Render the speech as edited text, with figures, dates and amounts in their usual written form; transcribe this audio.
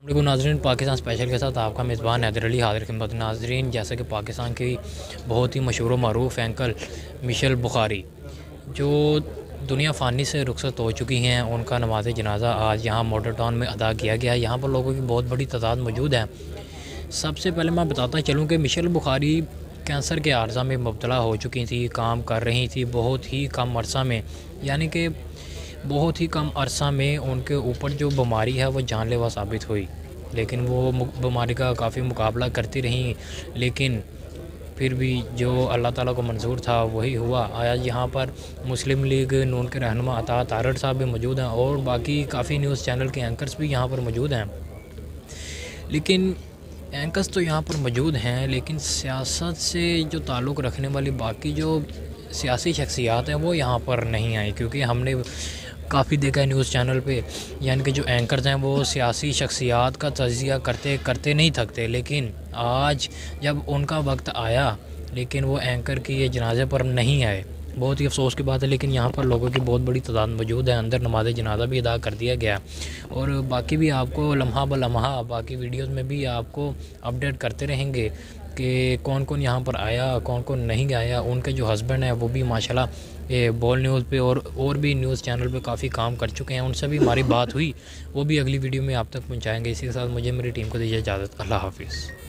देखो नाजरीन, पाकिस्तान स्पेशल के साथ आपका मेज़बान हैदर अली हाजिर खिदमत। नाजरीन, जैसे कि पाकिस्तान की बहुत ही मशहूर मरूफ एंकर मिशेल बुखारी जो दुनिया फ़ानी से रुखसत हो चुकी हैं, उनका नमाज जनाजा आज यहाँ मॉडल टाउन में अदा किया गया। यहाँ पर लोगों की बहुत बड़ी तादाद मौजूद है। सबसे पहले मैं बताता चलूँ कि मिशेल बुखारी कैंसर के आर्ज़ा में मुब्तला हो चुकी थी, काम कर रही थी बहुत ही कम अरसा में, यानी कि बहुत ही कम अरसा में उनके ऊपर जो बीमारी है वो जानलेवा साबित हुई। लेकिन वो बीमारी का काफ़ी मुकाबला करती रहीं, लेकिन फिर भी जो अल्लाह ताला को मंजूर था वही हुआ। आज यहाँ पर मुस्लिम लीग नून के रहनुमा अता तारड़ साहब भी मौजूद हैं और बाकी काफ़ी न्यूज़ चैनल के एंकर्स भी यहाँ पर मौजूद हैं। लेकिन एंकर्स तो यहाँ पर मौजूद हैं, लेकिन सियासत से जो ताल्लुक़ रखने वाली बाकी जो सियासी शख्सियात हैं वो यहाँ पर नहीं आई, क्योंकि हमने काफ़ी देखा है न्यूज़ चैनल पे, यानी कि जो एंकर्स हैं वो सियासी शख्सियात का तज़किया करते करते नहीं थकते। लेकिन आज जब उनका वक्त आया, लेकिन वो एंकर की ये जनाजे पर नहीं आए। बहुत ही अफसोस की बात है, लेकिन यहाँ पर लोगों की बहुत बड़ी तादाद मौजूद है। अंदर नमाज जनाजा भी अदा कर दिया गया और बाकी भी आपको लम्हा ब लम्हा बाकी वीडियोज़ में भी आपको अपडेट करते रहेंगे कि कौन कौन यहाँ पर आया, कौन कौन नहीं आया। उनके जो हस्बैंड हैं वो भी माशाल्लाह ये बॉल न्यूज़ पे और भी न्यूज़ चैनल पे काफ़ी काम कर चुके हैं। उनसे भी हमारी बात हुई, वो भी अगली वीडियो में आप तक पहुँचाएँगे। इसी के साथ मुझे मेरी टीम को दीजिए इजाज़त। अल्लाह हाफ़िज़।